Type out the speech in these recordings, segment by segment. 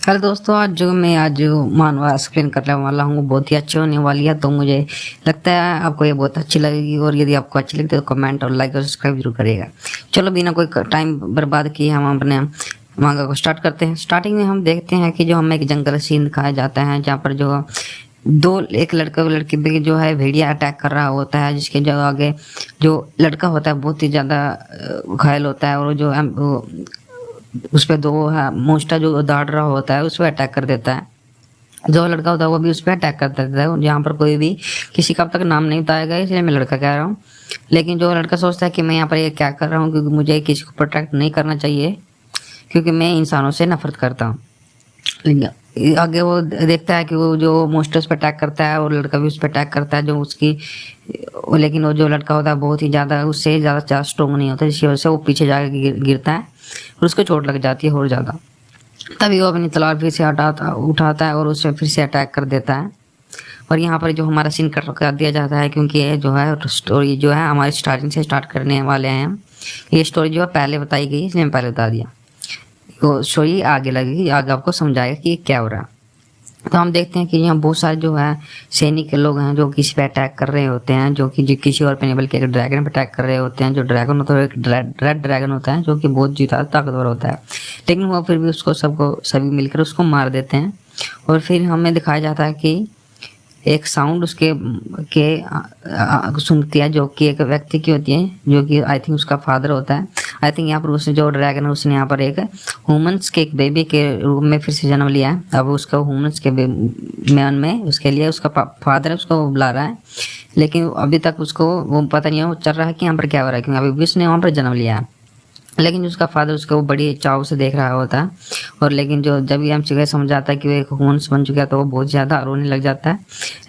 Hello दोस्तों, आज जो मानवा एक्सप्लेन करने वाला हूँ बहुत ही अच्छी होने वाली है। तो मुझे लगता है आपको ये बहुत अच्छी लगेगी, और यदि आपको अच्छी लगती है तो कमेंट और लाइक और सब्सक्राइब जरूर करिएगा। चलो बिना कोई टाइम बर्बाद किए हम अपने मांगा को स्टार्ट करते हैं। स्टार्टिंग में हम देखते हैं कि जो हमें एक जंगल सीन दिखाया जाता है, जहाँ पर जो एक लड़का और लड़की पे जो है भेड़िया अटैक कर रहा होता है, जिसके जो आगे जो लड़का होता है बहुत ही ज़्यादा घायल होता है, और जो उस पे दो है मोस्टा जो दौड़ रहा होता है उस पर अटैक कर देता है। जो लड़का होता है वो भी उस पर अटैक कर देता है। यहाँ पर कोई भी किसी का अब तक नाम नहीं बताया गया, इसलिए मैं लड़का कह रहा हूँ। लेकिन जो लड़का सोचता है कि मैं यहाँ पर ये क्या कर रहा हूँ, क्योंकि मुझे किसी को प्रोटेक्ट नहीं करना चाहिए, क्योंकि मैं इंसानों से नफरत करता हूँ। लेकिन आगे वो देखता है कि वो जो मोस्टर उस पर अटैक करता है और लड़का भी उस पर अटैक करता है जो उसकी, लेकिन वो जो लड़का होता है बहुत ही ज़्यादा उससे ज़्यादा स्ट्रोंग नहीं होता, जिसकी वजह से वो पीछे जाकर गिरता है और उसको चोट लग जाती है और ज़्यादा। तभी वो अपनी तलवार फिर से उठाता है और उस पर फिर से अटैक कर देता है। और यहाँ पर जो हमारा सीन कर दिया जाता है, क्योंकि ये जो है स्टोरी जो है हमारी स्टार्टिंग से स्टार्ट करने वाले हैं। ये स्टोरी जो है पहले बताई गई, इसलिए मैं पहले बता दिया। तो स्टोरी आगे लगेगी, आगे आपको समझाएगा कि क्या हो रहा है। तो हम देखते हैं कि यहाँ बहुत सारे जो है सैनिक के लोग हैं जो किसी पे अटैक कर रहे होते हैं, जो कि किसी और पे नहीं बल्कि एक ड्रैगन पे अटैक कर रहे होते हैं। जो ड्रैगन होता है एक रेड ड्रैगन होता है, जो कि बहुत ज़्यादा ताकतवर होता है, लेकिन वो फिर भी उसको सभी मिलकर उसको मार देते हैं। और फिर हमें दिखाया जाता है कि एक साउंड उसके सुनती है, जो कि एक व्यक्ति की होती है, जो कि आई थिंक उसका फादर होता है। आई थिंक यहाँ पर उसने जो ड्रैगन है उसने यहाँ पर एक ह्यूमंस के एक बेबी के रूप में फिर से जन्म लिया है। अब उसका ह्यूमंस के मैन में उसके लिए उसका फादर है, उसको बुला रहा है। लेकिन अभी तक उसको वो पता नहीं है, वो चल रहा है कि यहाँ पर क्या हो रहा है, क्योंकि अभी भी उसने वहाँ पर जन्म लिया है। लेकिन उसका फादर उसको बड़ी चाव से देख रहा होता है। और लेकिन जो जब ये हम चीज़ें समझ जाता है कि वो एक ह्यूमंस बन चुका है, तो वो बहुत ज़्यादा रोने लग जाता है।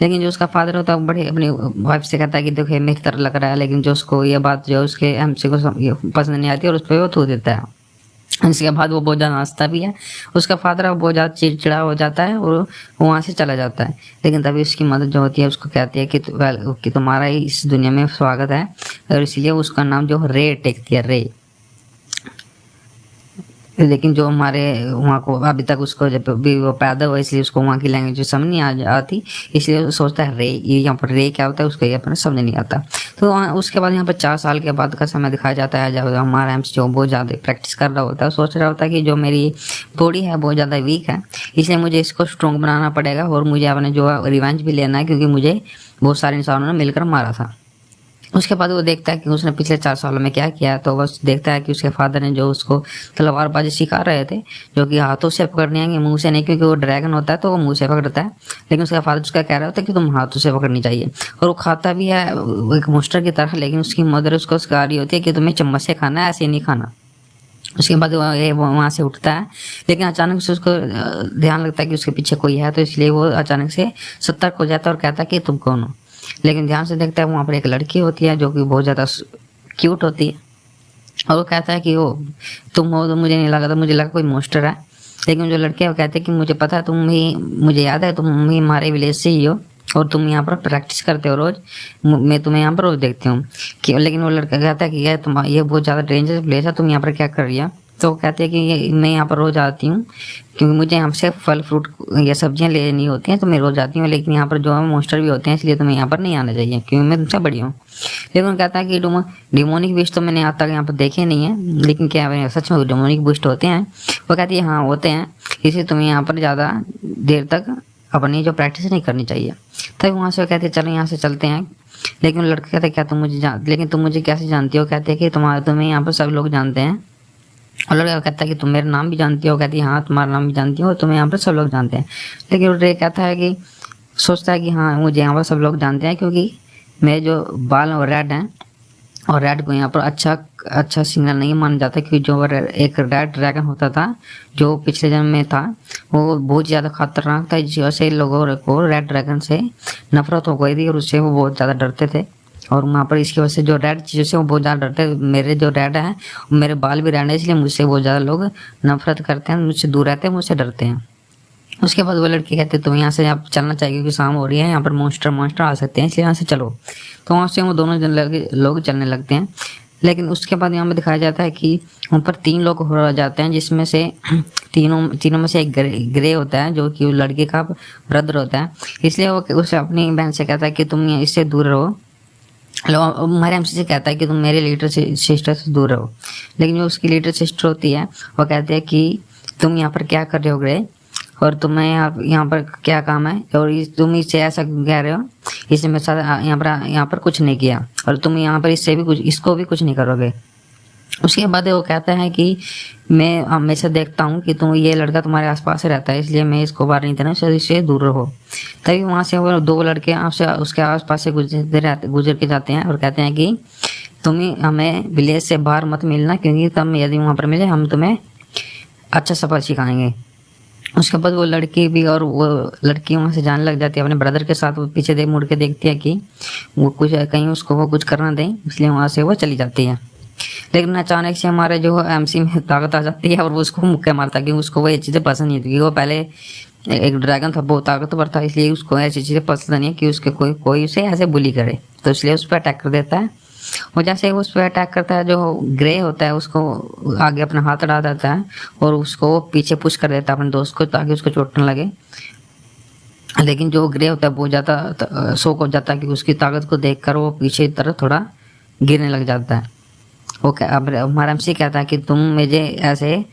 लेकिन जो उसका फादर होता है वो बड़े अपनी वाइफ से कहता है कि देखो ये मेरी तरह लग रहा है, लेकिन जो उसको ये बात जो उसके एमसी को पसंद नहीं आती और उस पर वो थू देता है। इसके बाद वो बहुत ज़्यादा हंसता भी है। उसका फादर अब बहुत ज़्यादा चिड़चिड़ा हो जाता है और वो वहाँ से चला जाता है। लेकिन तभी उसकी मदद जो होती है उसको कहती है कि तुम्हारा ही इस दुनिया में स्वागत है, और इसलिए उसका नाम जो रे टेक दिया, रे। लेकिन जो हमारे वहाँ को अभी तक उसको जब भी वो पैदा हुआ, इसलिए उसको वहाँ की लैंग्वेज समझ नहीं आती, इसलिए वो सोचता है रे, ये यहाँ पर रे क्या होता है उसको ये अपने समझ नहीं आता। तो उसके बाद यहाँ पर 4 साल के बाद का समय दिखाया जाता है, जब हमारा एम्स जो बहुत ज़्यादा प्रैक्टिस कर रहा होता है, सोच रहा होता है कि जो मेरी बॉडी है बहुत ज़्यादा वीक है, इसलिए मुझे इसको स्ट्रॉन्ग बनाना पड़ेगा और मुझे अपने जो रिवेंज भी लेना है, क्योंकि मुझे बहुत सारे इंसानों ने मिलकर मारा था। उसके बाद वो देखता है कि उसने पिछले 4 सालों में क्या किया, तो बस देखता है कि उसके फादर ने जो उसको तलवारबाजी सिखा रहे थे, जो कि हाथों से पकड़नी है, मुंह से नहीं, क्योंकि वो ड्रैगन होता है तो वो मुंह से पकड़ता है। लेकिन उसका फादर उसका कह रहा होता है कि तुम हाथों से पकड़नी चाहिए, और वो खाता भी है एक मोस्टर की तरह। लेकिन उसकी मदर उसको सिखा रही होती है कि तुम्हें चम्मच से खाना है, ऐसे नहीं खाना। उसके बाद वो वहाँ से उठता है, लेकिन अचानक से उसको ध्यान लगता है कि उसके पीछे कोई है, तो इसलिए वो अचानक से सतर्क हो जाता है और कहता है कि तुम कौन हो। लेकिन ध्यान से देखता है वहाँ पर एक लड़की होती है जो कि बहुत ज़्यादा क्यूट होती है, और वो कहता है कि वो तुम हो, तो मुझे नहीं लगा था, मुझे लगा कोई मोस्टर है। लेकिन जो लड़के वो कहते हैं कि मुझे पता है, मुझे याद है तुम ही हमारे विलेज से ही हो, और तुम यहाँ पर प्रैक्टिस करते हो रोज, मैं तुम्हें यहाँ पर रोज देखती हूँ कि। लेकिन वो लड़का कहता है कि ये बहुत ज़्यादा डेंजरस प्लेस है, तुम यहाँ पर क्या कर रही है। तो वो कहते हैं कि मैं यहाँ पर रोज आती हूँ, क्योंकि मुझे यहाँ से फल फ्रूट या सब्जियाँ लेनी होती हैं, तो मैं रोज आती हूँ। लेकिन यहाँ पर जो है मोस्टर भी होते हैं, इसलिए तुम्हें यहाँ पर नहीं आना चाहिए, क्योंकि मैं तुमसे बड़ी हूँ। लेकिन वो कहता है कि डिमोनिक बिस्ट तो मैंने आज तक यहाँ पर देखे नहीं है, लेकिन क्या सच में डिमोनिक बिस्ट होते हैं। वो कहती है हाँ होते हैं, इसलिए तुम्हें यहाँ पर ज़्यादा देर तक अपनी जो प्रैक्टिस नहीं करनी चाहिए। तभी वहाँ से वो कहते हैं चलो यहाँ से चलते हैं। लेकिन लड़का कहता है क्या तुम मुझे कैसे जानती हो। कहते हैं कि तुम्हें यहाँ पर सब लोग जानते हैं। और लड़का कहता है कि तुम मेरा नाम भी जानती हो। कहती है हाँ तुम्हारा नाम भी जानती हो, तुम्हें यहाँ पर सब लोग जानते हैं। लेकिन रे कहता है कि सोचता है कि हाँ मुझे यहाँ पर सब लोग जानते हैं, क्योंकि मेरे जो बाल हैं वो रेड हैं, और रेड को यहाँ पर अच्छा सिग्नल नहीं माना जाता, क्योंकि जो एक रेड ड्रैगन होता था जो पिछले जन्म में था, वो बहुत ज़्यादा खतरनाक था, जिस वजह से लोगों को रेड ड्रैगन से नफरत हो गई थी और उससे वो बहुत ज़्यादा डरते थे। और वहाँ पर इसकी वजह से जो रेड चीज़ों से वो बहुत ज़्यादा डरते हैं। मेरे जो रेड है मेरे बाल भी रेड है, इसलिए मुझसे बहुत ज़्यादा लोग नफरत करते हैं, मुझसे दूर रहते हैं, मुझसे डरते हैं। उसके बाद वो लड़की कहते तुम यहाँ से आप चलना चाहिए, क्योंकि शाम हो रही है, यहाँ पर मॉन्स्टर आ सकते हैं, इसलिए यहाँ से चलो। तो वहाँ से वो दोनों लोग चलने लगते हैं। लेकिन उसके बाद यहाँ पर दिखाया जाता है कि वहाँ पर 3 लोग हो जाते हैं, जिसमें से तीनों में से एक ग्रे होता है जो कि लड़के का ब्रदर होता है, इसलिए वो उसे अपनी बहन से कहता है कि तुम इससे दूर रहो। हमारे एमसी से कहता है कि तुम मेरे लिटिल सिस्टर से दूर रहो, लेकिन जो उसकी लिटिल सिस्टर होती है वो कहती है कि तुम यहाँ पर क्या कर रहे हो ग्रे, और तुम्हें यहाँ पर क्या काम है, और तुम इससे ऐसा कह रहे हो, इसने मेरे साथ यहाँ पर कुछ नहीं किया, और तुम यहाँ पर इसको भी कुछ नहीं करोगे। उसके बाद वो कहता है कि मैं हमेशा देखता हूँ कि तुम ये लड़का तुम्हारे आसपास रहता है, इसलिए मैं इसको बाहर नहीं देना, इससे दूर रहो। तभी वहाँ से वो दो लड़के आपसे उसके आसपास से गुजर के जाते हैं और कहते हैं कि तुम हमें विलेज से बाहर मत मिलना, क्योंकि तुम यदि वहाँ पर मिले हम तुम्हें अच्छा सबक सिखाएंगे। उसके बाद वो लड़की भी और वो लड़की वहाँ से जाने लग जाती है अपने ब्रदर के साथ। वो पीछे मुड़ के देखती है कि वो कहीं उसको वो कुछ करना दें, इसलिए वहाँ से वो चली जाती है। लेकिन अचानक से हमारे जो एमसी में ताकत आ जाती है और वो उसको मुक्के मारता है, क्योंकि उसको वो ये चीज़ें पसंद नहीं थी, क्योंकि वो पहले एक ड्रैगन था, बहुत ताकतवर था, इसलिए उसको ऐसी चीज़ें पसंद नहीं है कि उसके कोई उसे ऐसे बुली करे, तो इसलिए उस पर अटैक कर देता है। और जैसे वो उस पर अटैक करता है, जो ग्रे होता है उसको आगे अपना हाथ अड़ा देता है और उसको पीछे पुश कर देता है अपने दोस्त को, ताकि उसको चोट न लगे। लेकिन जो ग्रे होता है वो ज़्यादा शौक हो जाता है कि उसकी ताकत को देखकर वो पीछे की तरफ थोड़ा गिरने लग जाता है। ओके, अब हमारा एमसी कहता है कि तुम मुझे ऐसे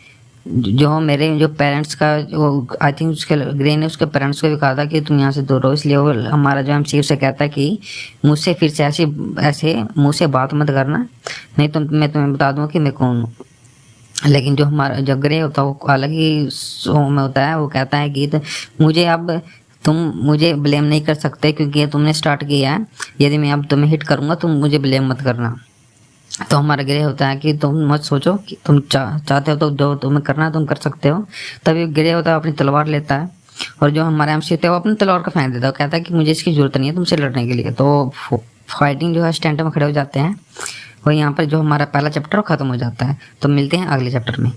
जो मेरे जो पेरेंट्स का जो आई थिंक उसके ग्रे ने उसके पेरेंट्स को भी कहा था कि तुम यहाँ से दूर रहो, इसलिए वो हमारा जो एमसी उसे कहता है कि मुझसे फिर से ऐसे मुँह से बात मत करना, नहीं तो मैं तुम्हें बता दूँ कि मैं कौन हूँ। लेकिन जो हमारा जो ग्रे होता है वो अलग ही शो में होता है, वो कहता है कि तुम मुझे ब्लेम नहीं कर सकते, क्योंकि ये तुमने स्टार्ट किया है, यदि मैं अब तुम्हें हिट करूँगा तुम मुझे ब्लेम मत करना। तो हमारा ग्रे होता है कि तुम मत सोचो कि तुम चाहते हो तो जो तुम्हें करना है तुम कर सकते हो। तभी ग्रे होता है अपनी तलवार लेता है, और जो हमारा एमसी होता है वो अपनी तलवार का फेंक देता है, कहता है कि मुझे इसकी जरूरत नहीं है तुमसे लड़ने के लिए। तो फाइटिंग जो है स्टैंड में खड़े हो जाते हैं, और यहाँ पर जो हमारा पहला चैप्टर खत्म हो जाता है। तो मिलते हैं अगले चैप्टर में।